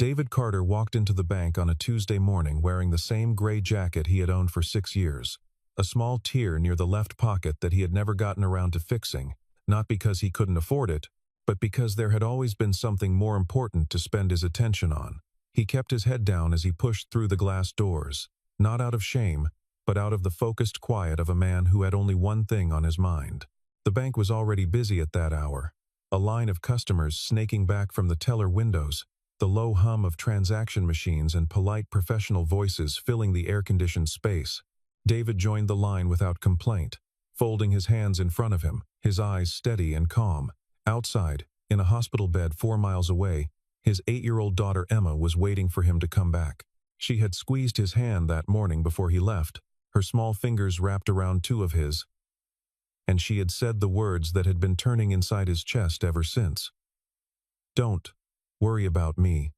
David Carter walked into the bank on a Tuesday morning wearing the same gray jacket he had owned for 6 years, a small tear near the left pocket that he had never gotten around to fixing, not because he couldn't afford it, but because there had always been something more important to spend his attention on. He kept his head down as he pushed through the glass doors, not out of shame, but out of the focused quiet of a man who had only one thing on his mind. The bank was already busy at that hour, a line of customers snaking back from the teller windows, the low hum of transaction machines and polite professional voices filling the air-conditioned space. David joined the line without complaint, folding his hands in front of him, his eyes steady and calm. Outside, in a hospital bed 4 miles away, his 8-year-old daughter Emma was waiting for him to come back. She had squeezed his hand that morning before he left, her small fingers wrapped around 2 of his, and she had said the words that had been turning inside his chest ever since. "Don't worry about me,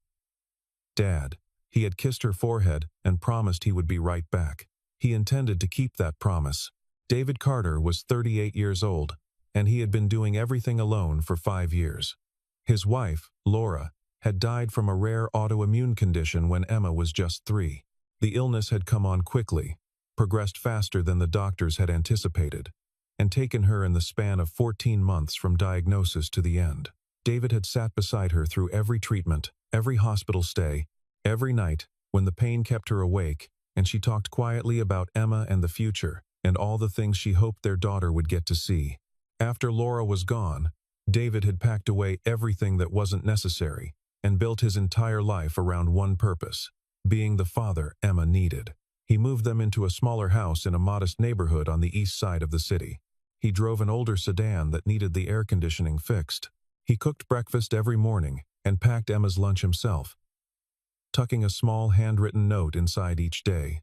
Dad." He had kissed her forehead and promised he would be right back. He intended to keep that promise. David Carter was 38 years old, and he had been doing everything alone for 5 years. His wife, Laura, had died from a rare autoimmune condition when Emma was just 3. The illness had come on quickly, progressed faster than the doctors had anticipated, and taken her in the span of 14 months from diagnosis to the end. David had sat beside her through every treatment, every hospital stay, every night when the pain kept her awake, and she talked quietly about Emma and the future, and all the things she hoped their daughter would get to see. After Laura was gone, David had packed away everything that wasn't necessary and built his entire life around one purpose: being the father Emma needed. He moved them into a smaller house in a modest neighborhood on the east side of the city. He drove an older sedan that needed the air conditioning fixed. He cooked breakfast every morning and packed Emma's lunch himself, tucking a small handwritten note inside each day.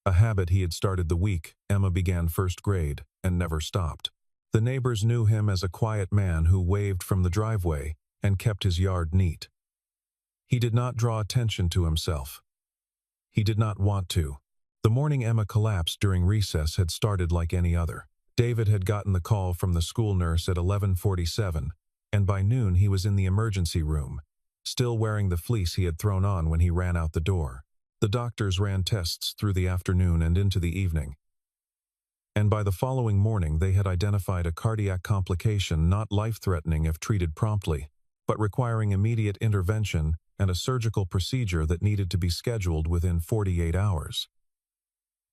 A habit he had started the week Emma began first grade and never stopped. The neighbors knew him as a quiet man who waved from the driveway and kept his yard neat. He did not draw attention to himself. He did not want to. The morning Emma collapsed during recess had started like any other. David had gotten the call from the school nurse at 11:47, and by noon he was in the emergency room, still wearing the fleece he had thrown on when he ran out the door. The doctors ran tests through the afternoon and into the evening, and by the following morning they had identified a cardiac complication not life-threatening if treated promptly, but requiring immediate intervention and a surgical procedure that needed to be scheduled within 48 hours.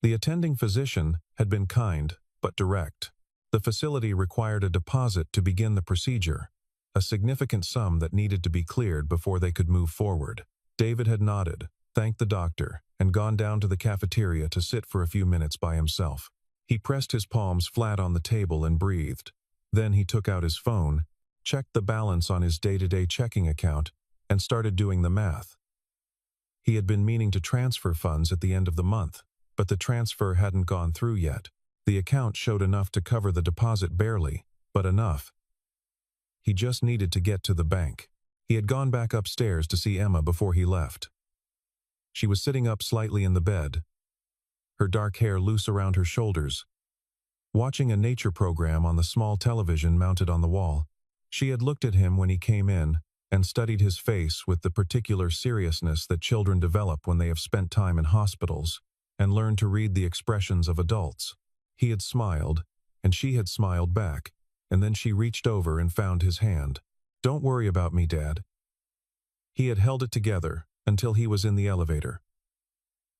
The attending physician had been kind but direct. The facility required a deposit to begin the procedure, a significant sum that needed to be cleared before they could move forward. David had nodded, thanked the doctor, and gone down to the cafeteria to sit for a few minutes by himself. He pressed his palms flat on the table and breathed. Then he took out his phone, checked the balance on his day-to-day checking account, and started doing the math. He had been meaning to transfer funds at the end of the month, but the transfer hadn't gone through yet. The account showed enough to cover the deposit barely, but enough. He just needed to get to the bank. He had gone back upstairs to see Emma before he left. She was sitting up slightly in the bed, her dark hair loose around her shoulders, watching a nature program on the small television mounted on the wall. She had looked at him when he came in and studied his face with the particular seriousness that children develop when they have spent time in hospitals and learn to read the expressions of adults. He had smiled, and she had smiled back, and then she reached over and found his hand. "Don't worry about me, Dad." He had held it together until he was in the elevator.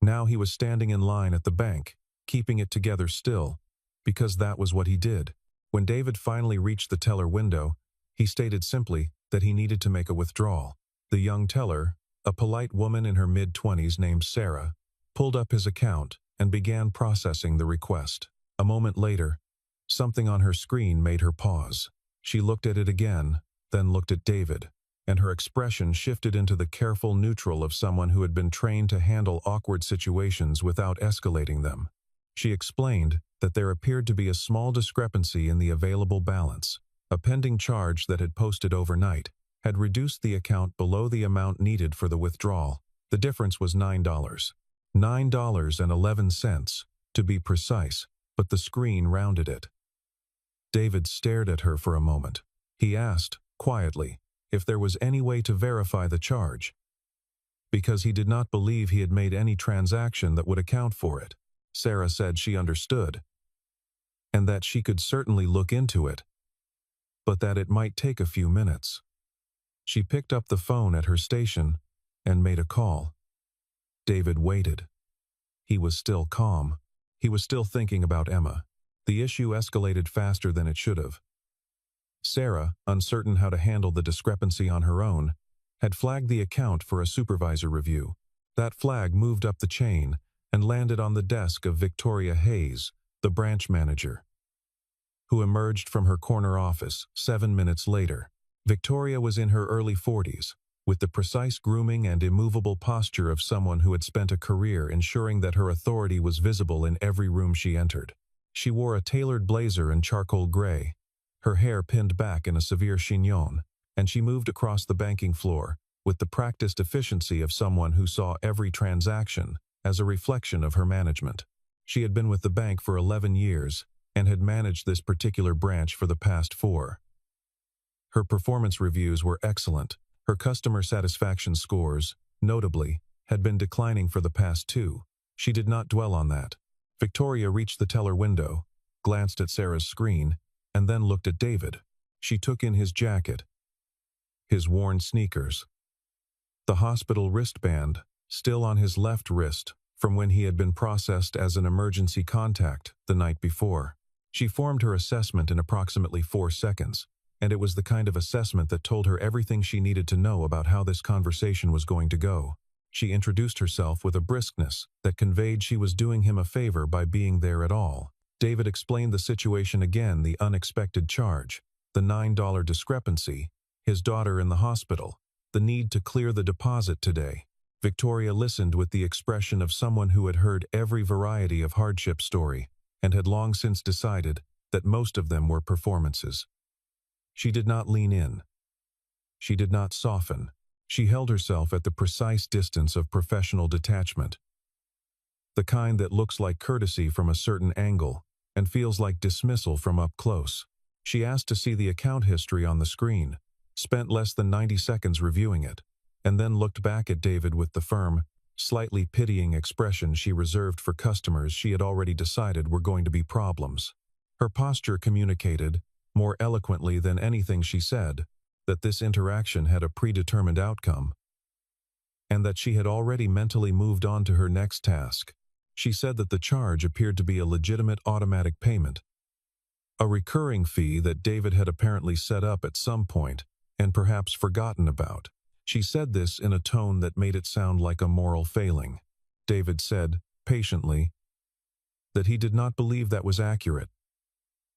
Now he was standing in line at the bank, keeping it together still, because that was what he did. When David finally reached the teller window, he stated simply that he needed to make a withdrawal. The young teller, a polite woman in her mid-20s named Sarah, pulled up his account and began processing the request. A moment later, something on her screen made her pause. She looked at it again, then looked at David, and her expression shifted into the careful neutral of someone who had been trained to handle awkward situations without escalating them. She explained that there appeared to be a small discrepancy in the available balance. A pending charge that had posted overnight had reduced the account below the amount needed for the withdrawal. The difference was $9. $9.11, to be precise, but the screen rounded it. David stared at her for a moment. He asked, quietly, if there was any way to verify the charge. because he did not believe he had made any transaction that would account for it. Sarah said she understood, and that she could certainly look into it, but that it might take a few minutes. She picked up the phone at her station and made a call. David waited. He was still calm. He was still thinking about Emma. The issue escalated faster than it should have. Sarah, uncertain how to handle the discrepancy on her own, had flagged the account for a supervisor review. That flag moved up the chain and landed on the desk of Victoria Hayes, the branch manager, who emerged from her corner office 7 minutes later. Victoria was in her early 40s, with the precise grooming and immovable posture of someone who had spent a career ensuring that her authority was visible in every room she entered. She wore a tailored blazer in charcoal gray, her hair pinned back in a severe chignon, and she moved across the banking floor with the practiced efficiency of someone who saw every transaction as a reflection of her management. She had been with the bank for 11 years and had managed this particular branch for the past 4. Her performance reviews were excellent. Her customer satisfaction scores, notably, had been declining for the past 2. She did not dwell on that. Victoria reached the teller window, glanced at Sarah's screen, and then looked at David. She took in his jacket, his worn sneakers, the hospital wristband still on his left wrist from when he had been processed as an emergency contact the night before. She formed her assessment in approximately 4 seconds, and it was the kind of assessment that told her everything she needed to know about how this conversation was going to go. She introduced herself with a briskness that conveyed she was doing him a favor by being there at all. David explained the situation again, the unexpected charge, the $9 discrepancy, his daughter in the hospital, the need to clear the deposit today. Victoria listened with the expression of someone who had heard every variety of hardship story and had long since decided that most of them were performances. She did not lean in. She did not soften. She held herself at the precise distance of professional detachment, the kind that looks like courtesy from a certain angle and feels like dismissal from up close. She asked to see the account history on the screen, spent less than 90 seconds reviewing it, and then looked back at David with the firm, slightly pitying expression she reserved for customers she had already decided were going to be problems. Her posture communicated, more eloquently than anything she said, that this interaction had a predetermined outcome, and that she had already mentally moved on to her next task. She said that the charge appeared to be a legitimate automatic payment, a recurring fee that David had apparently set up at some point and perhaps forgotten about. She said this in a tone that made it sound like a moral failing. David said, patiently, that he did not believe that was accurate,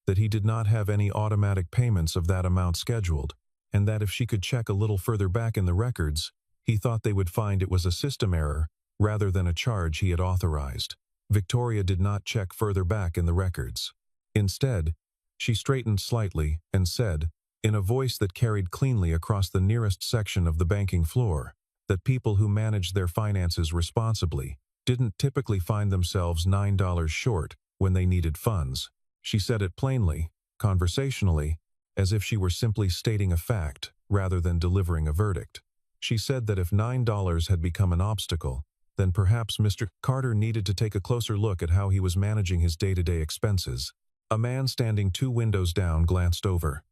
that he did not have any automatic payments of that amount scheduled, and that if she could check a little further back in the records, he thought they would find it was a system error rather than a charge he had authorized. Victoria did not check further back in the records. Instead, she straightened slightly and said, in a voice that carried cleanly across the nearest section of the banking floor, that people who managed their finances responsibly didn't typically find themselves $9 short when they needed funds. She said it plainly, conversationally, as if she were simply stating a fact rather than delivering a verdict. She said that if $9 had become an obstacle, then perhaps Mr. Carter needed to take a closer look at how he was managing his day-to-day expenses. A man standing 2 windows down glanced over.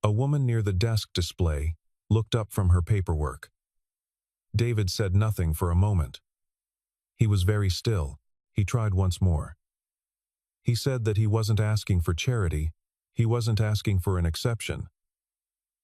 A woman near the desk display looked up from her paperwork. David said nothing for a moment. He was very still. He tried once more. He said that he wasn't asking for charity. He wasn't asking for an exception.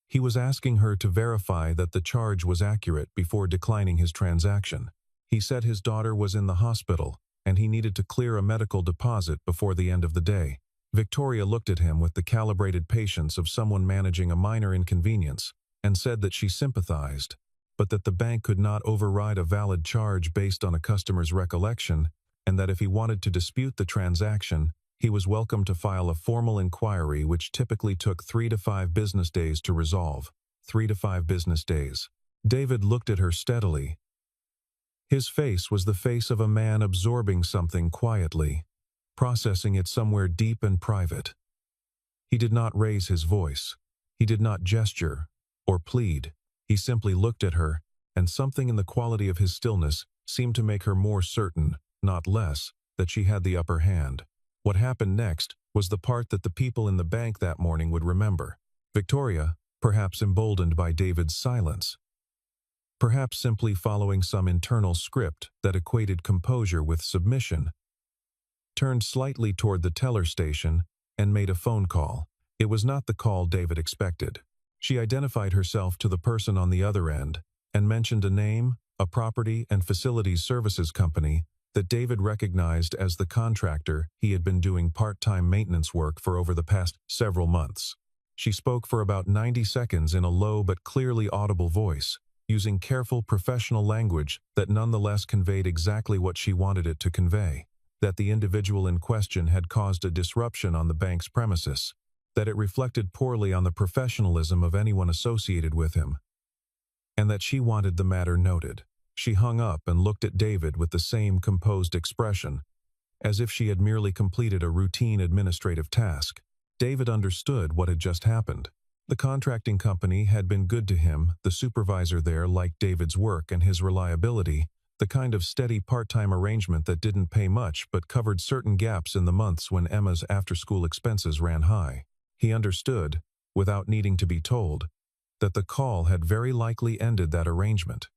He was asking her to verify that the charge was accurate before declining his transaction. He said his daughter was in the hospital, and he needed to clear a medical deposit before the end of the day. Victoria looked at him with the calibrated patience of someone managing a minor inconvenience, and said that she sympathized, but that the bank could not override a valid charge based on a customer's recollection, and that if he wanted to dispute the transaction, he was welcome to file a formal inquiry which typically took 3 to 5 business days to resolve. 3 to 5 business days. David looked at her steadily. His face was the face of a man absorbing something quietly, processing it somewhere deep and private. He did not raise his voice. He did not gesture or plead. He simply looked at her and something in the quality of his stillness seemed to make her more certain, not less, that she had the upper hand. What happened next was the part that the people in the bank that morning would remember. Victoria, perhaps emboldened by David's silence, perhaps simply following some internal script that equated composure with submission, turned slightly toward the teller station and made a phone call. It was not the call David expected. She identified herself to the person on the other end and mentioned a name, a property and facilities services company that David recognized as the contractor he had been doing part-time maintenance work for over the past several months. She spoke for about 90 seconds in a low but clearly audible voice, using careful professional language that nonetheless conveyed exactly what she wanted it to convey: that the individual in question had caused a disruption on the bank's premises, that it reflected poorly on the professionalism of anyone associated with him, and that she wanted the matter noted. She hung up and looked at David with the same composed expression, as if she had merely completed a routine administrative task. David understood what had just happened. The contracting company had been good to him, the supervisor there liked David's work and his reliability, the kind of steady part-time arrangement that didn't pay much but covered certain gaps in the months when Emma's after-school expenses ran high. He understood, without needing to be told, that the call had very likely ended that arrangement.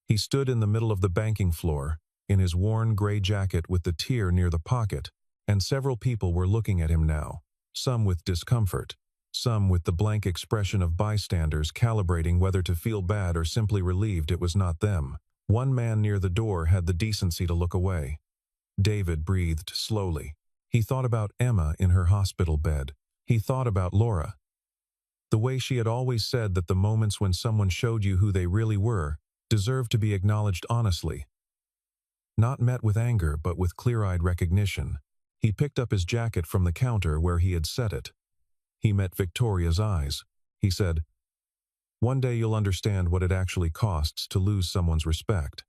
He stood in the middle of the banking floor, in his worn gray jacket with the tear near the pocket, and several people were looking at him now, some with discomfort, some with the blank expression of bystanders calibrating whether to feel bad or simply relieved it was not them. One man near the door had the decency to look away. David breathed slowly. He thought about Emma in her hospital bed. He thought about Laura. The way she had always said that the moments when someone showed you who they really were deserved to be acknowledged honestly, not met with anger but with clear-eyed recognition. He picked up his jacket from the counter where he had set it. He met Victoria's eyes. He said, "One day you'll understand what it actually costs to lose someone's respect."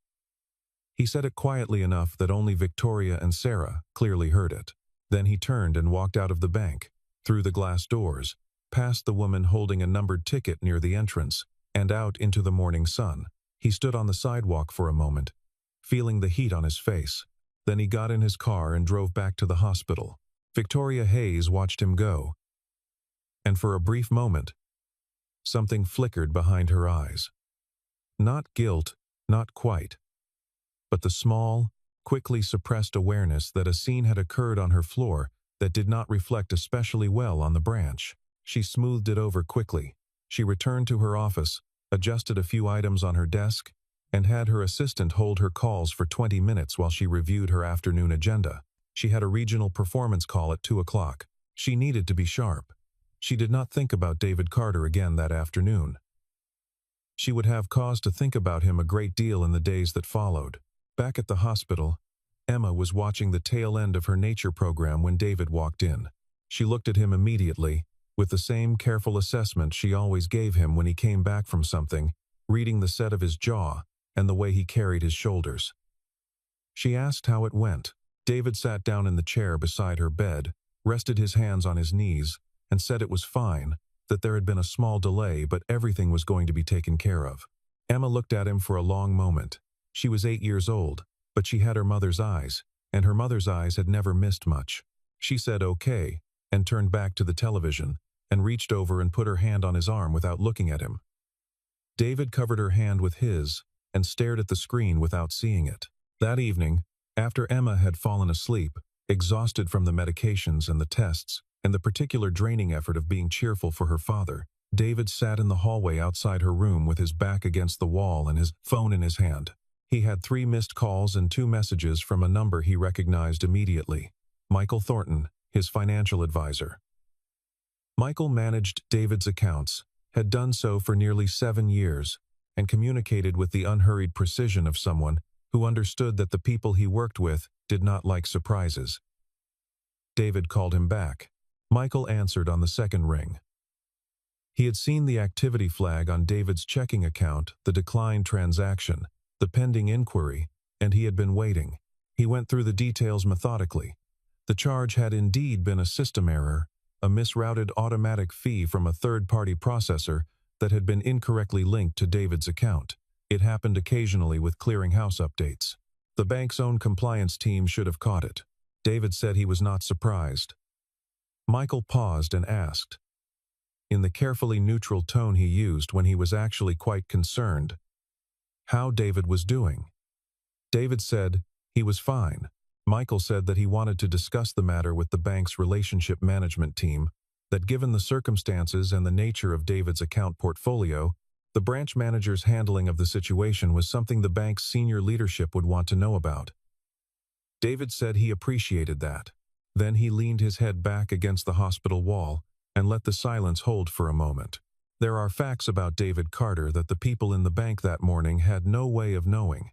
He said it quietly enough that only Victoria and Sarah clearly heard it. Then he turned and walked out of the bank, through the glass doors, past the woman holding a numbered ticket near the entrance, and out into the morning sun. He stood on the sidewalk for a moment, feeling the heat on his face. Then he got in his car and drove back to the hospital. Victoria Hayes watched him go, and for a brief moment, something flickered behind her eyes. Not guilt, not quite, but the small, quickly suppressed awareness that a scene had occurred on her floor that did not reflect especially well on the branch. She smoothed it over quickly. She returned to her office, adjusted a few items on her desk, and had her assistant hold her calls for 20 minutes while she reviewed her afternoon agenda. She had a regional performance call at 2 o'clock. She needed to be sharp. She did not think about David Carter again that afternoon. She would have cause to think about him a great deal in the days that followed. Back at the hospital, Emma was watching the tail end of her nature program when David walked in. She looked at him immediately, with the same careful assessment she always gave him when he came back from something, reading the set of his jaw and the way he carried his shoulders. She asked how it went. David sat down in the chair beside her bed, rested his hands on his knees, and said it was fine, that there had been a small delay but everything was going to be taken care of. Emma looked at him for a long moment. She was 8 years old, but she had her mother's eyes, and her mother's eyes had never missed much. She said okay, and turned back to the television, and reached over and put her hand on his arm without looking at him. David covered her hand with his and stared at the screen without seeing it. That evening, after Emma had fallen asleep, exhausted from the medications and the tests, and the particular draining effort of being cheerful for her father, David sat in the hallway outside her room with his back against the wall and his phone in his hand. He had 3 missed calls and 2 messages from a number he recognized immediately: Michael Thornton, his financial advisor. Michael managed David's accounts, had done so for nearly 7 years, and communicated with the unhurried precision of someone who understood that the people he worked with did not like surprises. David called him back. Michael answered on the second ring. He had seen the activity flag on David's checking account, the declined transaction, the pending inquiry, and he had been waiting. He went through the details methodically. The charge had indeed been a system error, a misrouted automatic fee from a third-party processor that had been incorrectly linked to David's account. It happened occasionally with clearinghouse updates. The bank's own compliance team should have caught it. David said he was not surprised. Michael paused and asked, in the carefully neutral tone he used when he was actually quite concerned, how David was doing. David said he was fine. Michael said that he wanted to discuss the matter with the bank's relationship management team, that given the circumstances and the nature of David's account portfolio, the branch manager's handling of the situation was something the bank's senior leadership would want to know about. David said he appreciated that. Then he leaned his head back against the hospital wall and let the silence hold for a moment. There are facts about David Carter that the people in the bank that morning had no way of knowing,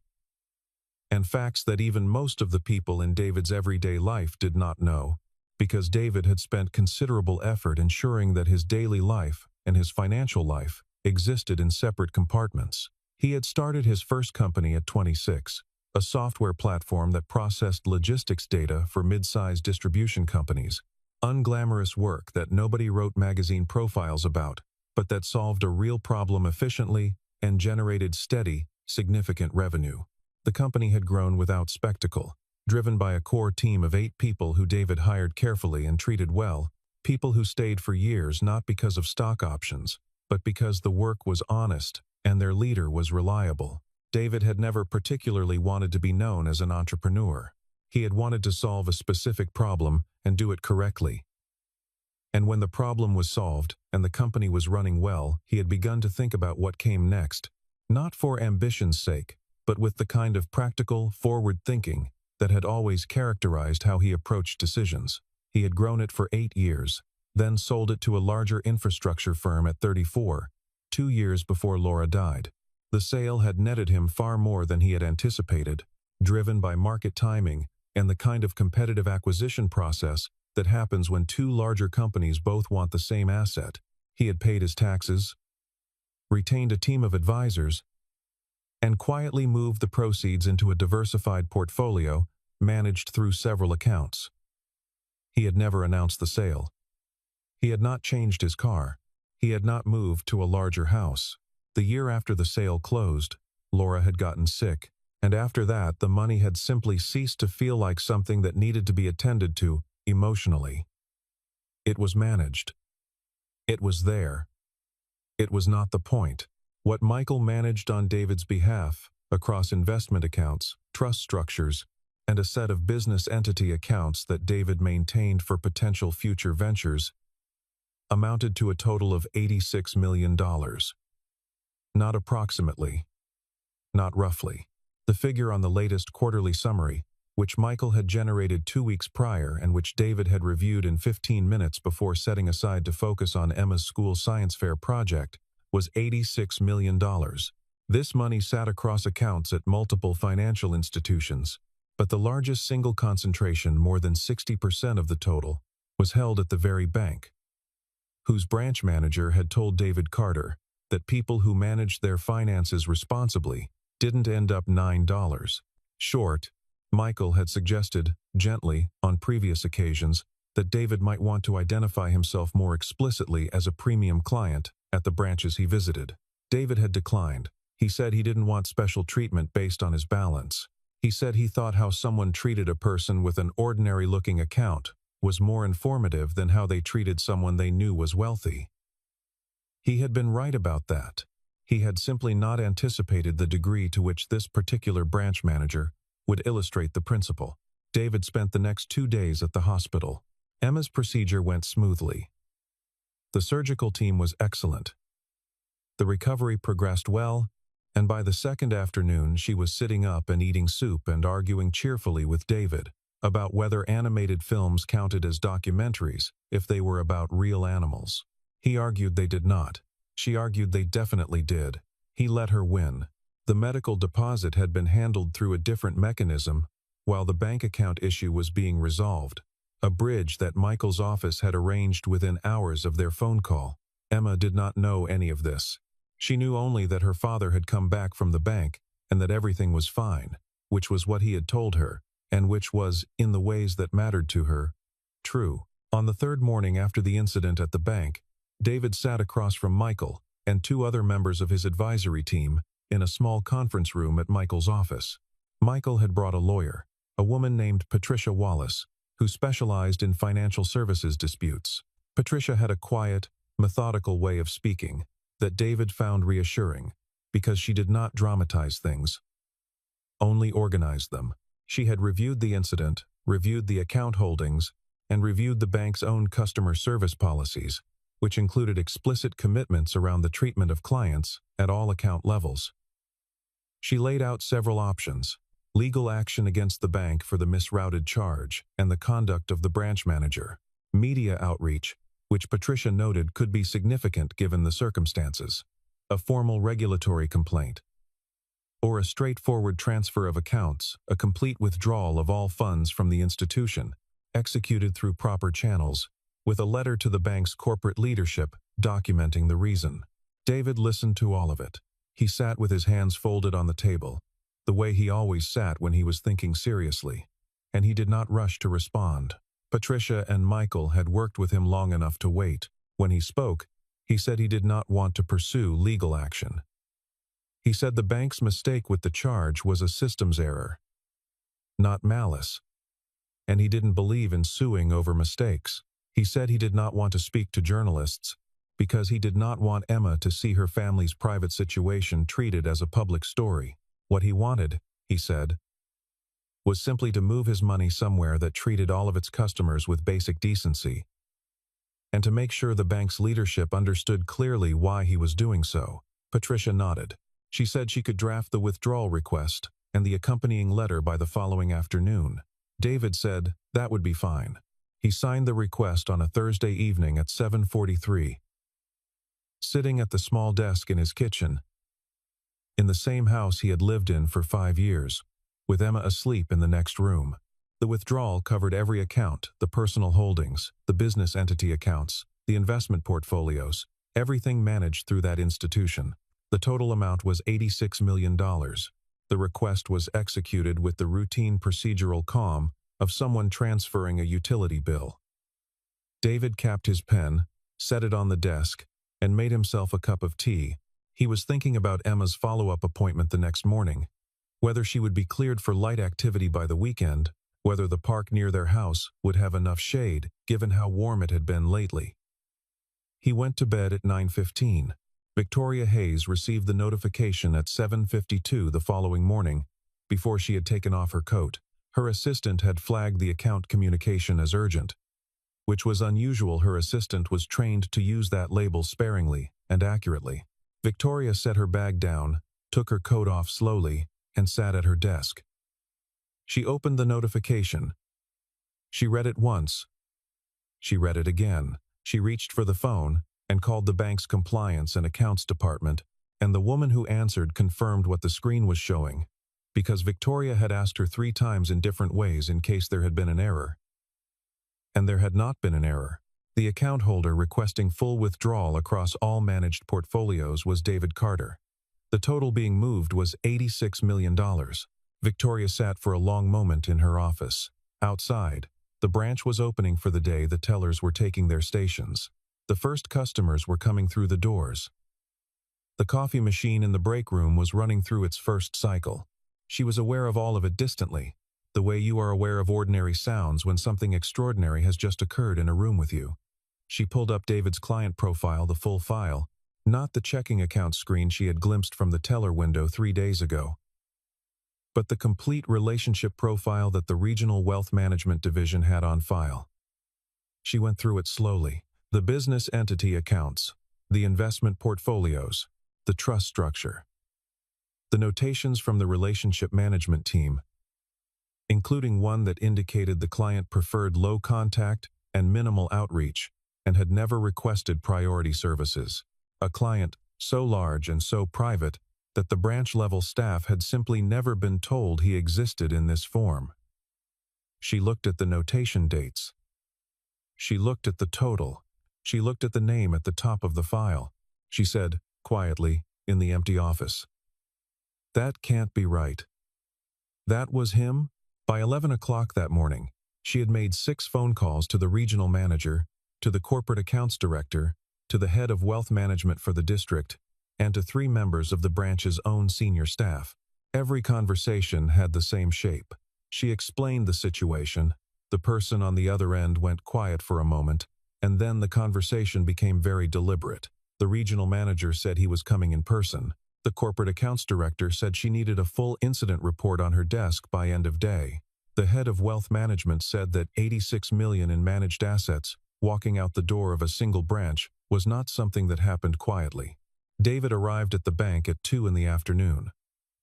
and facts that even most of the people in David's everyday life did not know, because David had spent considerable effort ensuring that his daily life and his financial life existed in separate compartments. He had started his first company at 26, a software platform that processed logistics data for mid-sized distribution companies, unglamorous work that nobody wrote magazine profiles about, but that solved a real problem efficiently and generated steady, significant revenue. The company had grown without spectacle, driven by a core team of 8 people who David hired carefully and treated well, people who stayed for years not because of stock options, but because the work was honest and their leader was reliable. David had never particularly wanted to be known as an entrepreneur. He had wanted to solve a specific problem and do it correctly. And when the problem was solved and the company was running well, he had begun to think about what came next, not for ambition's sake, but with the kind of practical, forward thinking that had always characterized how he approached decisions. He had grown it for 8 years, then sold it to a larger infrastructure firm at 34, 2 years before Laura died. The sale had netted him far more than he had anticipated, driven by market timing and the kind of competitive acquisition process that happens when 2 larger companies both want the same asset. He had paid his taxes, retained a team of advisors, and quietly moved the proceeds into a diversified portfolio managed through several accounts. He had never announced the sale. He had not changed his car. He had not moved to a larger house. The year after the sale closed, Laura had gotten sick, and after that the money had simply ceased to feel like something that needed to be attended to emotionally. It was managed. It was there. It was not the point. What Michael managed on David's behalf, across investment accounts, trust structures, and a set of business entity accounts that David maintained for potential future ventures, amounted to a total of $86 million. Not approximately. Not roughly. The figure on the latest quarterly summary, which Michael had generated 2 weeks prior and which David had reviewed in 15 minutes before setting aside to focus on Emma's school science fair project, was $86 million. This money sat across accounts at multiple financial institutions, but the largest single concentration, more than 60% of the total, was held at the very bank, whose branch manager had told David Carter that people who managed their finances responsibly didn't end up $9 short. Michael had suggested, gently, on previous occasions, that David might want to identify himself more explicitly as a premium client at the branches he visited. David had declined. He said he didn't want special treatment based on his balance. He said he thought how someone treated a person with an ordinary-looking account was more informative than how they treated someone they knew was wealthy. He had been right about that. He had simply not anticipated the degree to which this particular branch manager would illustrate the principle. David spent the next 2 days at the hospital. Emma's procedure went smoothly. The surgical team was excellent. The recovery progressed well, and by the second afternoon she was sitting up and eating soup and arguing cheerfully with David about whether animated films counted as documentaries if they were about real animals. He argued they did not. She argued they definitely did. He let her win. The medical deposit had been handled through a different mechanism, while the bank account issue was being resolved, a bridge that Michael's office had arranged within hours of their phone call. Emma did not know any of this. She knew only that her father had come back from the bank and that everything was fine, which was what he had told her, and which was, in the ways that mattered to her, true. On the 3rd morning after the incident at the bank, David sat across from Michael and 2 other members of his advisory team in a small conference room at Michael's office. Michael had brought a lawyer, a woman named Patricia Wallace, who specialized in financial services disputes. Patricia had a quiet, methodical way of speaking that David found reassuring, because she did not dramatize things, only organized them. She had reviewed the incident, reviewed the account holdings, and reviewed the bank's own customer service policies, which included explicit commitments around the treatment of clients at all account levels. She laid out several options: legal action against the bank for the misrouted charge and the conduct of the branch manager, media outreach, which Patricia noted could be significant given the circumstances, a formal regulatory complaint, or a straightforward transfer of accounts, a complete withdrawal of all funds from the institution, executed through proper channels, with a letter to the bank's corporate leadership documenting the reason. David listened to all of it. He sat with his hands folded on the table, the way he always sat when he was thinking seriously, and he did not rush to respond. Patricia and Michael had worked with him long enough to wait. When he spoke, he said he did not want to pursue legal action. He said the bank's mistake with the charge was a systems error, not malice, and he didn't believe in suing over mistakes. He said he did not want to speak to journalists because he did not want Emma to see her family's private situation treated as a public story. What he wanted, he said, was simply to move his money somewhere that treated all of its customers with basic decency, and to make sure the bank's leadership understood clearly why he was doing so. Patricia nodded. She said she could draft the withdrawal request and the accompanying letter by the following afternoon. David said that would be fine. He signed the request on a Thursday evening at 7:43. Sitting at the small desk in his kitchen, in the same house he had lived in for 5 years, with Emma asleep in the next room. The withdrawal covered every account: the personal holdings, the business entity accounts, the investment portfolios, everything managed through that institution. The total amount was $86 million. The request was executed with the routine procedural calm of someone transferring a utility bill. David capped his pen, set it on the desk, and made himself a cup of tea. He was thinking about Emma's follow-up appointment the next morning, whether she would be cleared for light activity by the weekend, whether the park near their house would have enough shade, given how warm it had been lately. He went to bed at 9:15. Victoria Hayes received the notification at 7:52 the following morning, before she had taken off her coat. Her assistant had flagged the account communication as urgent, which was unusual. Her assistant was trained to use that label sparingly and accurately. Victoria set her bag down, took her coat off slowly, and sat at her desk. She opened the notification. She read it once. She read it again. She reached for the phone and called the bank's compliance and accounts department, and the woman who answered confirmed what the screen was showing, because Victoria had asked her 3 times in different ways in case there had been an error. And there had not been an error. The account holder requesting full withdrawal across all managed portfolios was David Carter. The total being moved was $86 million. Victoria sat for a long moment in her office. Outside, the branch was opening for the day. The tellers were taking their stations. The first customers were coming through the doors. The coffee machine in the break room was running through its first cycle. She was aware of all of it distantly, the way you are aware of ordinary sounds when something extraordinary has just occurred in a room with you. She pulled up David's client profile, the full file, not the checking account screen she had glimpsed from the teller window 3 days ago, but the complete relationship profile that the Regional Wealth Management Division had on file. She went through it slowly. The business entity accounts, the investment portfolios, the trust structure, the notations from the relationship management team, including one that indicated the client preferred low contact and minimal outreach and had never requested priority services. A client so large and so private that the branch-level staff had simply never been told he existed in this form. She looked at the notation dates. She looked at the total. She looked at the name at the top of the file. She said, quietly, in the empty office, "That can't be right." That was him? By 11 o'clock that morning, she had made 6 phone calls to the regional manager, to the corporate accounts director, to the head of wealth management for the district, and to 3 members of the branch's own senior staff. Every conversation had the same shape. She explained the situation. The person on the other end went quiet for a moment, and then the conversation became very deliberate. The regional manager said he was coming in person. The corporate accounts director said she needed a full incident report on her desk by end of day. The head of wealth management said that 86 million in managed assets, walking out the door of a single branch, was not something that happened quietly. David arrived at the bank at 2 in the afternoon.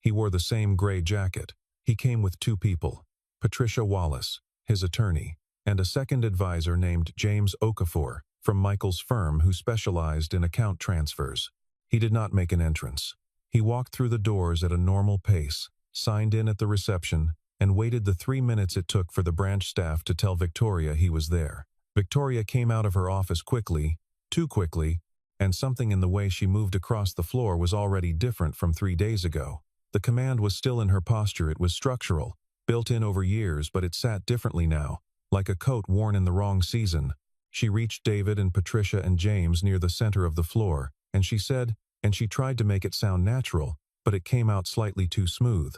He wore the same gray jacket. He came with 2 people, Patricia Wallace, his attorney, and a second advisor named James Okafor from Michael's firm who specialized in account transfers. He did not make an entrance. He walked through the doors at a normal pace, signed in at the reception, and waited the 3 minutes it took for the branch staff to tell Victoria he was there. Victoria came out of her office quickly, too quickly, and something in the way she moved across the floor was already different from 3 days ago. The command was still in her posture. It was structural, built in over years, but it sat differently now, like a coat worn in the wrong season. She reached David and Patricia and James near the center of the floor, and she said, and she tried to make it sound natural, but it came out slightly too smooth.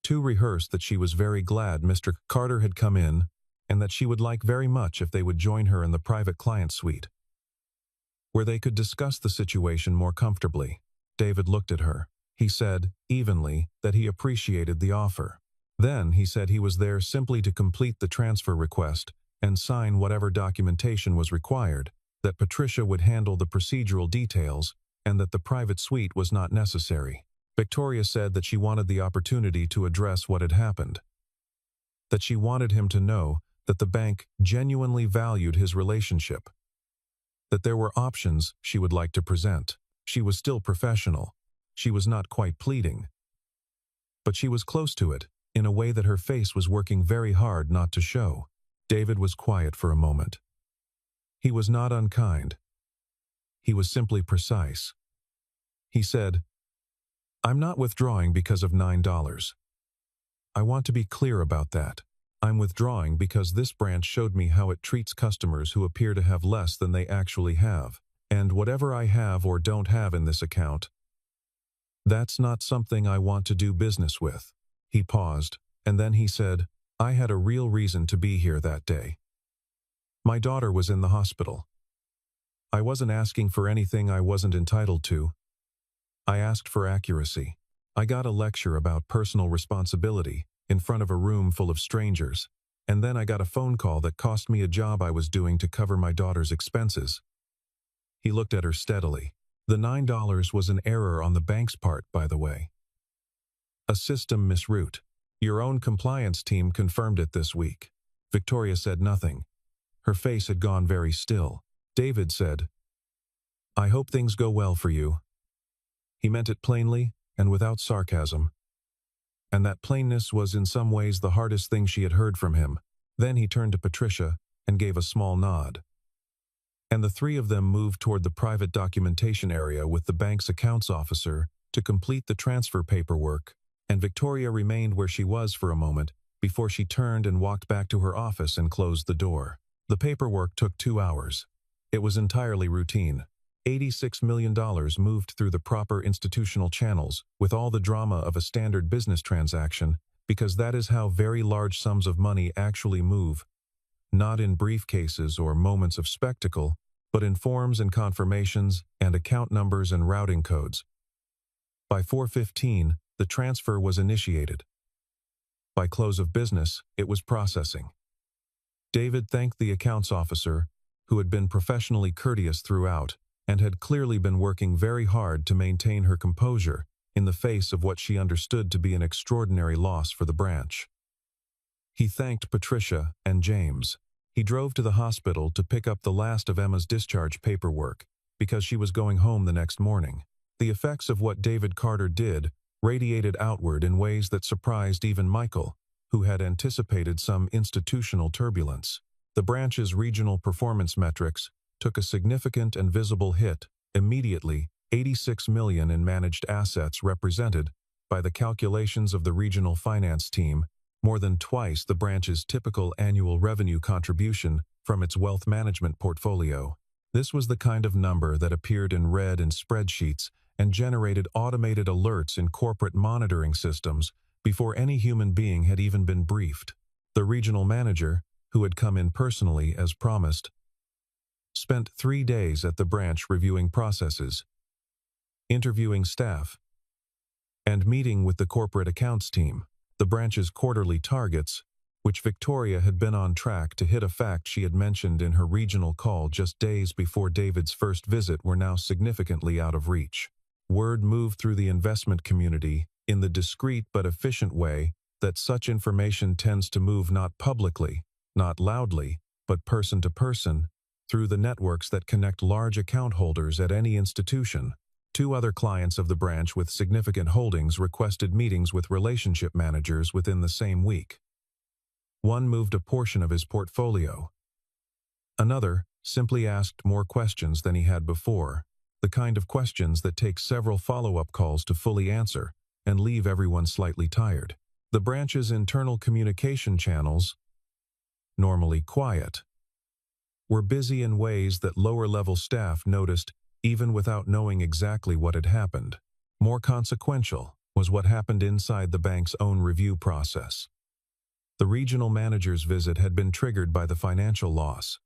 Too rehearsed, that she was very glad Mr. Carter had come in, and that she would like very much if they would join her in the private client suite, where they could discuss the situation more comfortably. David looked at her. He said, evenly, that he appreciated the offer. Then he said he was there simply to complete the transfer request and sign whatever documentation was required, that Patricia would handle the procedural details, and that the private suite was not necessary. Victoria said that she wanted the opportunity to address what had happened, that she wanted him to know that the bank genuinely valued his relationship, that there were options she would like to present. She was still professional. She was not quite pleading, but she was close to it, in a way that her face was working very hard not to show. David was quiet for a moment. He was not unkind. He was simply precise. He said, "I'm not withdrawing because of $9. I want to be clear about that. I'm withdrawing because this branch showed me how it treats customers who appear to have less than they actually have, and whatever I have or don't have in this account, that's not something I want to do business with." He paused, and then he said, "I had a real reason to be here that day. My daughter was in the hospital. I wasn't asking for anything I wasn't entitled to. I asked for accuracy. I got a lecture about personal responsibility in front of a room full of strangers, and then I got a phone call that cost me a job I was doing to cover my daughter's expenses." He looked at her steadily. The $9 was an error on the bank's part, by the way. A system misroute. Your own compliance team confirmed it this week. Victoria said nothing. Her face had gone very still. David said, "I hope things go well for you." He meant it plainly and without sarcasm. And that plainness was in some ways the hardest thing she had heard from him. Then he turned to Patricia and gave a small nod. And the 3 of them moved toward the private documentation area with the bank's accounts officer to complete the transfer paperwork, and Victoria remained where she was for a moment before she turned and walked back to her office and closed the door. The paperwork took 2 hours. It was entirely routine. $86 million moved through the proper institutional channels with all the drama of a standard business transaction, because that is how very large sums of money actually move, not in briefcases or moments of spectacle, but in forms and confirmations and account numbers and routing codes. By 4:15, the transfer was initiated. By close of business, it was processing. David thanked the accounts officer, who had been professionally courteous throughout, and had clearly been working very hard to maintain her composure in the face of what she understood to be an extraordinary loss for the branch. He thanked Patricia and James. He drove to the hospital to pick up the last of Emma's discharge paperwork, because she was going home the next morning. The effects of what David Carter did radiated outward in ways that surprised even Michael, who had anticipated some institutional turbulence. The branch's regional performance metrics took a significant and visible hit. Immediately, 86 million in managed assets represented, by the calculations of the regional finance team, more than twice the branch's typical annual revenue contribution from its wealth management portfolio. This was the kind of number that appeared in red in spreadsheets and generated automated alerts in corporate monitoring systems before any human being had even been briefed. The regional manager, who had come in personally as promised, spent 3 days at the branch reviewing processes, interviewing staff, and meeting with the corporate accounts team. The branch's quarterly targets, which Victoria had been on track to hit a fact she had mentioned in her regional call just days before David's first visit, were now significantly out of reach. Word moved through the investment community in the discreet but efficient way that such information tends to move, not publicly, not loudly, but person to person, through the networks that connect large account holders at any institution. 2 other clients of the branch with significant holdings requested meetings with relationship managers within the same week. One moved a portion of his portfolio. Another simply asked more questions than he had before, the kind of questions that take several follow-up calls to fully answer and leave everyone slightly tired. The branch's internal communication channels, normally quiet, were busy in ways that lower-level staff noticed even without knowing exactly what had happened. More consequential was what happened inside the bank's own review process. The regional manager's visit had been triggered by the financial loss,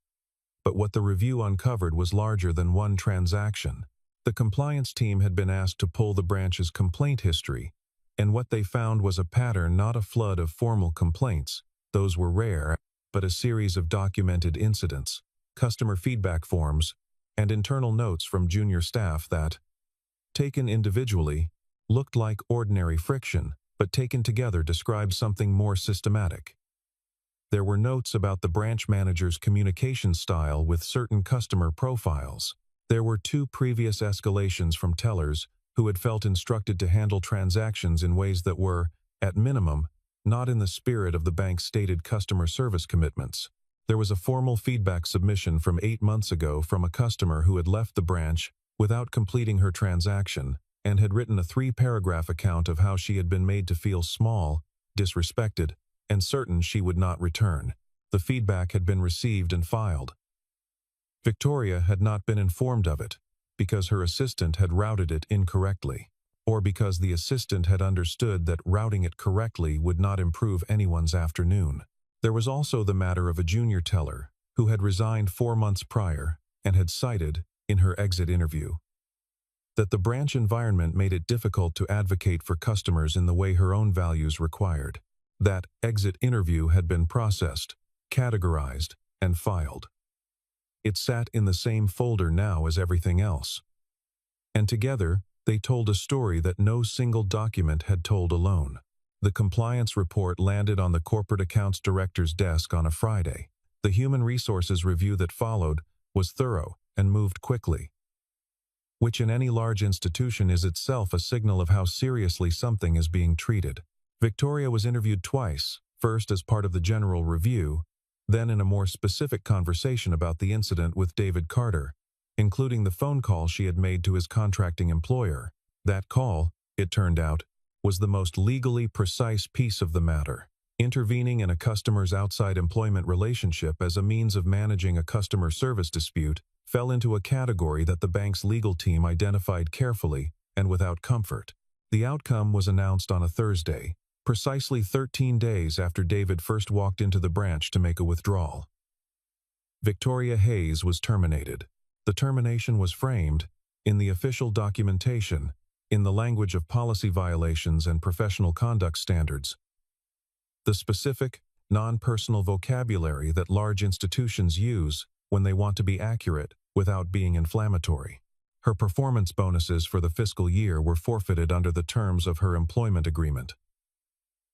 but what the review uncovered was larger than one transaction. The compliance team had been asked to pull the branch's complaint history, and what they found was a pattern, not a flood of formal complaints. Those were rare, but a series of documented incidents, customer feedback forms, and internal notes from junior staff that, taken individually, looked like ordinary friction, but taken together described something more systematic. There were notes about the branch manager's communication style with certain customer profiles. There were 2 previous escalations from tellers who had felt instructed to handle transactions in ways that were, at minimum, not in the spirit of the bank's stated customer service commitments. There was a formal feedback submission from 8 months ago from a customer who had left the branch without completing her transaction and had written a 3-paragraph account of how she had been made to feel small, disrespected, and certain she would not return. The feedback had been received and filed. Victoria had not been informed of it because her assistant had routed it incorrectly, or because the assistant had understood that routing it correctly would not improve anyone's afternoon. There was also the matter of a junior teller who had resigned 4 months prior and had cited, in her exit interview, that the branch environment made it difficult to advocate for customers in the way her own values required. That exit interview had been processed, categorized, and filed. It sat in the same folder now as everything else. And together, they told a story that no single document had told alone. The compliance report landed on the corporate accounts director's desk on a Friday. The human resources review that followed was thorough and moved quickly, which in any large institution is itself a signal of how seriously something is being treated. Victoria was interviewed twice, first as part of the general review, then in a more specific conversation about the incident with David Carter, including the phone call she had made to his contracting employer. That call, it turned out, was the most legally precise piece of the matter. Intervening in a customer's outside employment relationship as a means of managing a customer service dispute fell into a category that the bank's legal team identified carefully and without comfort. The outcome was announced on a Thursday, precisely 13 days after David first walked into the branch to make a withdrawal. Victoria Hayes was terminated. The termination was framed, in the official documentation, in the language of policy violations and professional conduct standards. The specific, non-personal vocabulary that large institutions use when they want to be accurate without being inflammatory. Her performance bonuses for the fiscal year were forfeited under the terms of her employment agreement.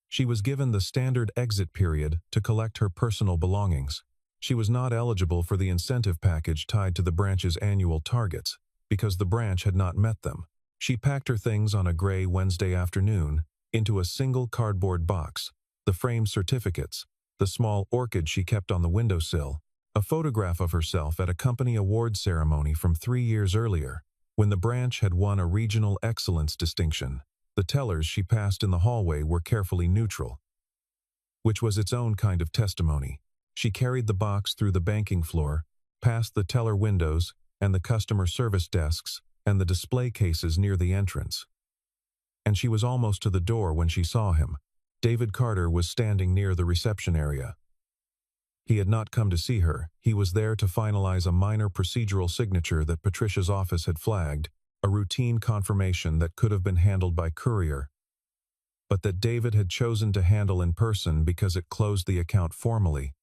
She was given the standard exit period to collect her personal belongings. She was not eligible for the incentive package tied to the branch's annual targets because the branch had not met them. She packed her things on a gray Wednesday afternoon into a single cardboard box, the framed certificates, the small orchid she kept on the windowsill, a photograph of herself at a company award ceremony from 3 years earlier, when the branch had won a regional excellence distinction. The tellers she passed in the hallway were carefully neutral, which was its own kind of testimony. She carried the box through the banking floor, past the teller windows and the customer service desks, and the display cases near the entrance. And she was almost to the door when she saw him. David Carter was standing near the reception area. He had not come to see her. He was there to finalize a minor procedural signature that Patricia's office had flagged, a routine confirmation that could have been handled by courier, but that David had chosen to handle in person because it closed the account formally.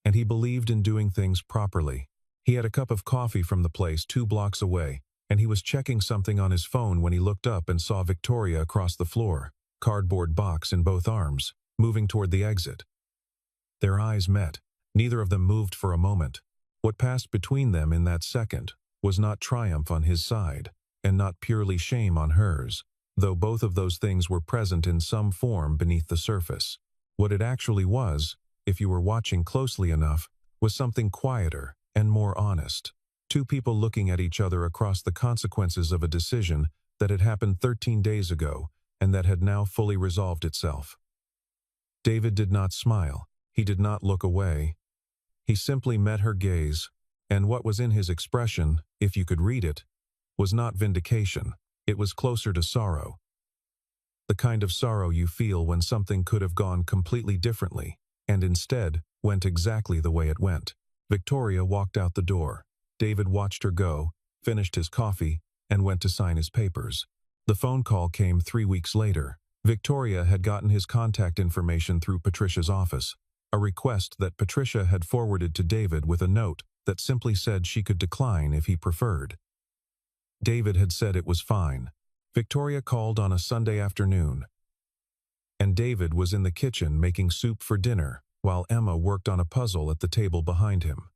And he believed in doing things properly. He had a cup of coffee from the place 2 blocks away, and he was checking something on his phone when he looked up and saw Victoria across the floor, cardboard box in both arms, moving toward the exit. Their eyes met. Neither of them moved for a moment. What passed between them in that second was not triumph on his side, and not purely shame on hers, though both of those things were present in some form beneath the surface. What it actually was, if you were watching closely enough, was something quieter and more honest. 2 people looking at each other across the consequences of a decision that had happened 13 days ago and that had now fully resolved itself. David did not smile. He did not look away. He simply met her gaze, and what was in his expression, if you could read it, was not vindication. It was closer to sorrow. The kind of sorrow you feel when something could have gone completely differently, and instead went exactly the way it went. Victoria walked out the door. David watched her go, finished his coffee, and went to sign his papers. The phone call came 3 weeks later. Victoria had gotten his contact information through Patricia's office, a request that Patricia had forwarded to David with a note that simply said she could decline if he preferred. David had said it was fine. Victoria called on a Sunday afternoon, and David was in the kitchen making soup for dinner while Emma worked on a puzzle at the table behind him.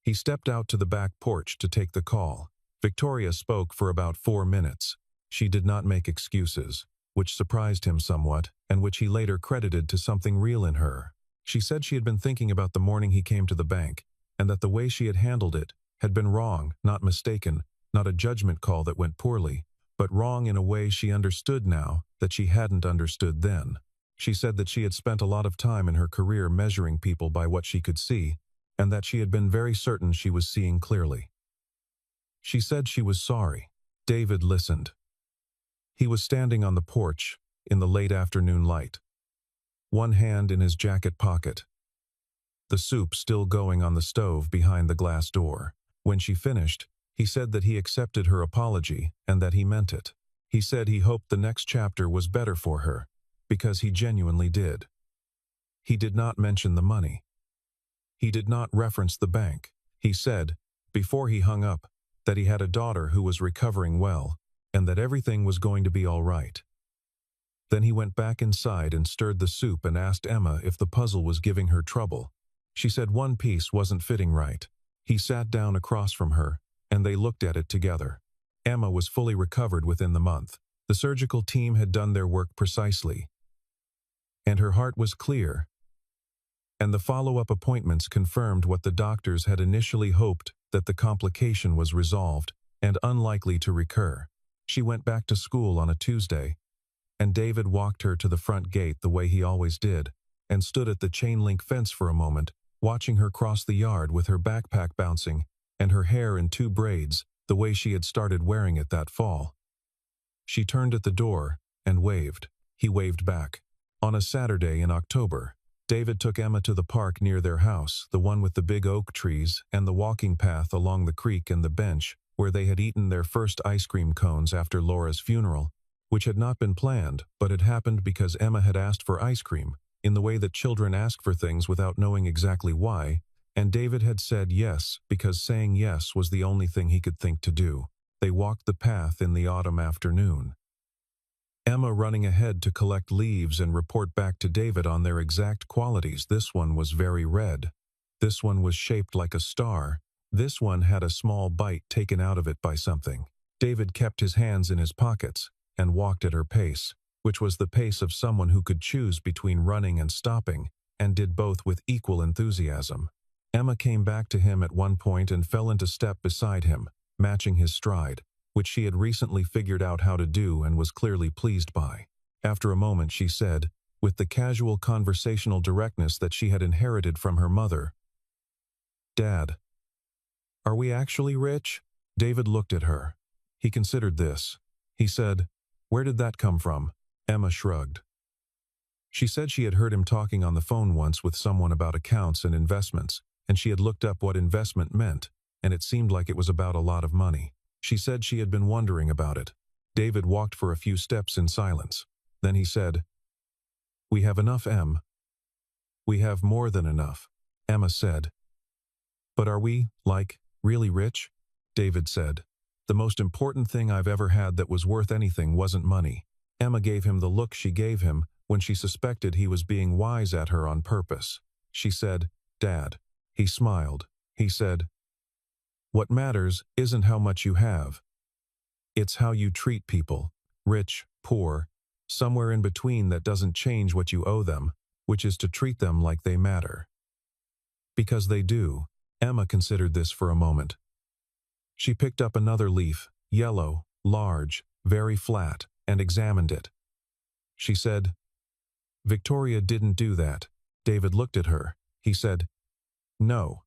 He stepped out to the back porch to take the call. Victoria spoke for about 4 minutes. She did not make excuses, which surprised him somewhat, and which he later credited to something real in her. She said she had been thinking about the morning he came to the bank, and that the way she had handled it had been wrong, not mistaken, not a judgment call that went poorly, but wrong in a way she understood now that she hadn't understood then. She said that she had spent a lot of time in her career measuring people by what she could see, and that she had been very certain she was seeing clearly. She said she was sorry. David listened. He was standing on the porch in the late afternoon light, one hand in his jacket pocket, the soup still going on the stove behind the glass door. When she finished, he said that he accepted her apology and that he meant it. He said he hoped the next chapter was better for her, because he genuinely did. He did not mention the money. He did not reference the bank. He said, before he hung up, that he had a daughter who was recovering well, and that everything was going to be all right. Then he went back inside and stirred the soup and asked Emma if the puzzle was giving her trouble. She said one piece wasn't fitting right. He sat down across from her, and they looked at it together. Emma was fully recovered within the month. The surgical team had done their work precisely, and her heart was clear, and the follow-up appointments confirmed what the doctors had initially hoped, that the complication was resolved and unlikely to recur. She went back to school on a Tuesday, and David walked her to the front gate the way he always did, and stood at the chain-link fence for a moment, watching her cross the yard with her backpack bouncing and her hair in 2 braids, the way she had started wearing it that fall. She turned at the door and waved. He waved back. On a Saturday in October, David took Emma to the park near their house, the one with the big oak trees and the walking path along the creek and the bench where they had eaten their first ice cream cones after Laura's funeral, which had not been planned but had happened because Emma had asked for ice cream, in the way that children ask for things without knowing exactly why, and David had said yes because saying yes was the only thing he could think to do. They walked the path in the autumn afternoon, Emma running ahead to collect leaves and report back to David on their exact qualities. This one was very red. This one was shaped like a star. This one had a small bite taken out of it by something. David kept his hands in his pockets and walked at her pace, which was the pace of someone who could choose between running and stopping, and did both with equal enthusiasm. Emma came back to him at one point and fell into step beside him, matching his stride, which she had recently figured out how to do and was clearly pleased by. After a moment she said, with the casual conversational directness that she had inherited from her mother, "Dad, are we actually rich?" David looked at her. He considered this. He said, "Where did that come from?" Emma shrugged. She said she had heard him talking on the phone once with someone about accounts and investments, and she had looked up what investment meant, and it seemed like it was about a lot of money. She said she had been wondering about it. David walked for a few steps in silence. Then he said, "We have enough, Em." "We have more than enough," Emma said. "But are we, like, really rich?" David said. "The most important thing I've ever had that was worth anything wasn't money." Emma gave him the look she gave him when she suspected he was being wise at her on purpose. She said, "Dad." He smiled. He said, "What matters isn't how much you have. It's how you treat people, rich, poor, somewhere in between that doesn't change what you owe them, which is to treat them like they matter." Because they do. Emma considered this for a moment. She picked up another leaf, yellow, large, very flat, and examined it. She said, "Victoria didn't do that." David looked at her. He said, "No,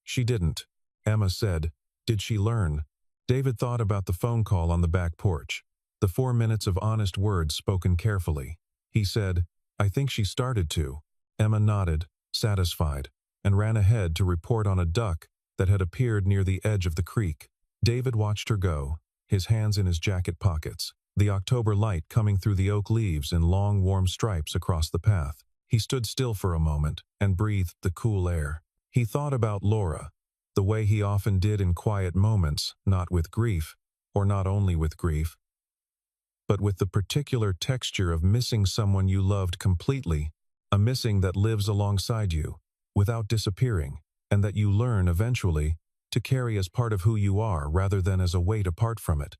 she didn't." Emma said, "Did she learn?" David thought about the phone call on the back porch, the 4 minutes of honest words spoken carefully. He said, "I think she started to." Emma nodded, satisfied, and ran ahead to report on a duck that had appeared near the edge of the creek. David watched her go, his hands in his jacket pockets, the October light coming through the oak leaves in long, warm stripes across the path. He stood still for a moment and breathed the cool air. He thought about Laura, the way he often did in quiet moments, not with grief, or not only with grief, but with the particular texture of missing someone you loved completely, a missing that lives alongside you, without disappearing, and that you learn eventually to carry as part of who you are rather than as a weight apart from it.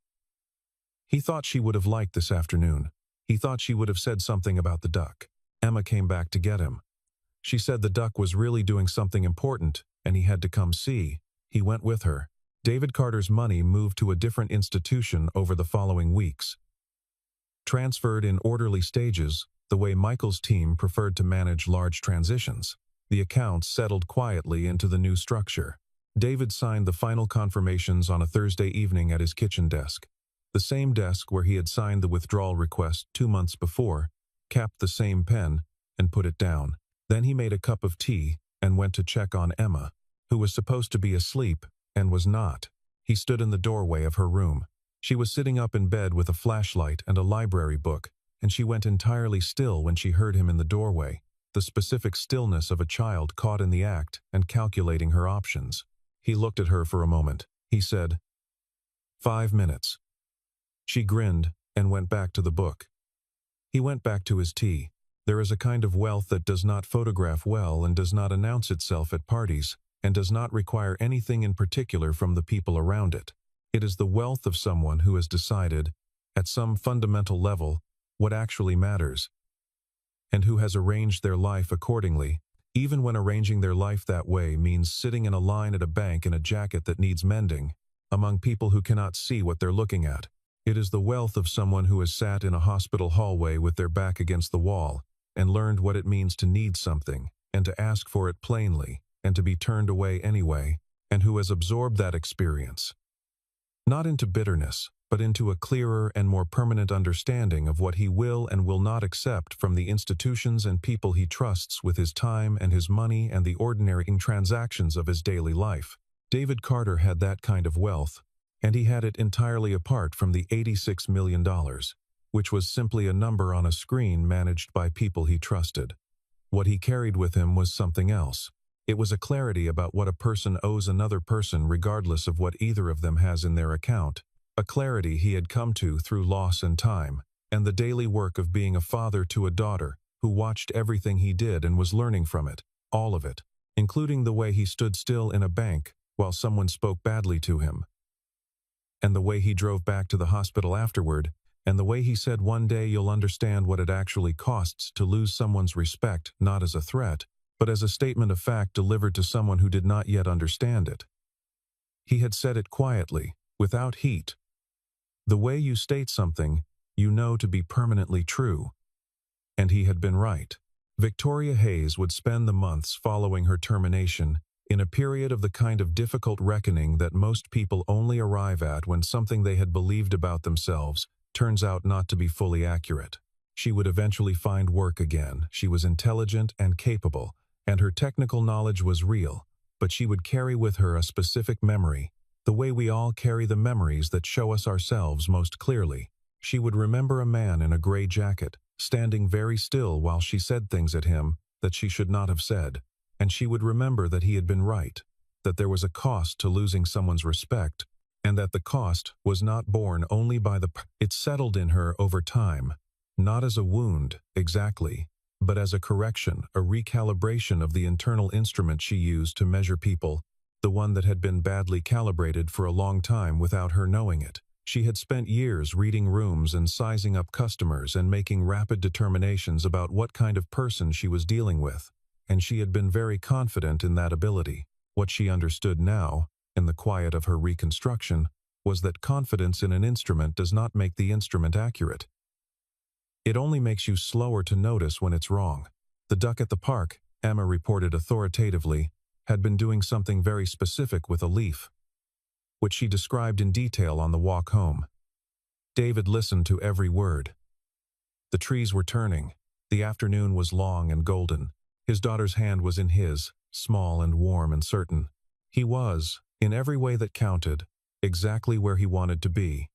He thought she would have liked this afternoon. He thought she would have said something about the duck. Emma came back to get him. She said the duck was really doing something important, and he had to come see. He went with her. David Carter's money moved to a different institution over the following weeks. Transferred in orderly stages, the way Michael's team preferred to manage large transitions. The accounts settled quietly into the new structure. David signed the final confirmations on a Thursday evening at his kitchen desk. The same desk where he had signed the withdrawal request 2 months before, capped the same pen, and put it down. Then he made a cup of tea and went to check on Emma, who was supposed to be asleep and was not. He stood in the doorway of her room. She was sitting up in bed with a flashlight and a library book, and she went entirely still when she heard him in the doorway, the specific stillness of a child caught in the act and calculating her options. He looked at her for a moment. He said, "5 minutes." She grinned and went back to the book. He went back to his tea. There is a kind of wealth that does not photograph well and does not announce itself at parties, and does not require anything in particular from the people around it. It is the wealth of someone who has decided, at some fundamental level, what actually matters, and who has arranged their life accordingly, even when arranging their life that way means sitting in a line at a bank in a jacket that needs mending, among people who cannot see what they're looking at. It is the wealth of someone who has sat in a hospital hallway with their back against the wall, and learned what it means to need something, and to ask for it plainly, and to be turned away anyway, and who has absorbed that experience, not into bitterness, but into a clearer and more permanent understanding of what he will and will not accept from the institutions and people he trusts with his time and his money and the ordinary transactions of his daily life. David Carter had that kind of wealth, and he had it entirely apart from the $86 million, which was simply a number on a screen managed by people he trusted. What he carried with him was something else. It was a clarity about what a person owes another person regardless of what either of them has in their account, a clarity he had come to through loss and time, and the daily work of being a father to a daughter who watched everything he did and was learning from it, all of it, including the way he stood still in a bank while someone spoke badly to him, and the way he drove back to the hospital afterward, and the way he said one day you'll understand what it actually costs to lose someone's respect, not as a threat, but as a statement of fact delivered to someone who did not yet understand it. He had said it quietly, without heat. The way you state something, you know to be permanently true. And he had been right. Victoria Hayes would spend the months following her termination In a period of the kind of difficult reckoning that most people only arrive at when something they had believed about themselves turns out not to be fully accurate. She would eventually find work again. She was intelligent and capable, and her technical knowledge was real, but she would carry with her a specific memory, the way we all carry the memories that show us ourselves most clearly. She would remember a man in a gray jacket, standing very still while she said things at him that she should not have said, and she would remember that he had been right, that there was a cost to losing someone's respect, and that the cost was not borne only by it settled in her over time, not as a wound, exactly, but as a correction, a recalibration of the internal instrument she used to measure people, the one that had been badly calibrated for a long time without her knowing it. She had spent years reading rooms and sizing up customers and making rapid determinations about what kind of person she was dealing with, and she had been very confident in that ability. What she understood now, in the quiet of her reconstruction, was that confidence in an instrument does not make the instrument accurate. It only makes you slower to notice when it's wrong. The duck at the park, Emma reported authoritatively, had been doing something very specific with a leaf, which she described in detail on the walk home. David listened to every word. The trees were turning. The afternoon was long and golden. His daughter's hand was in his, small and warm and certain. He was, in every way that counted, exactly where he wanted to be.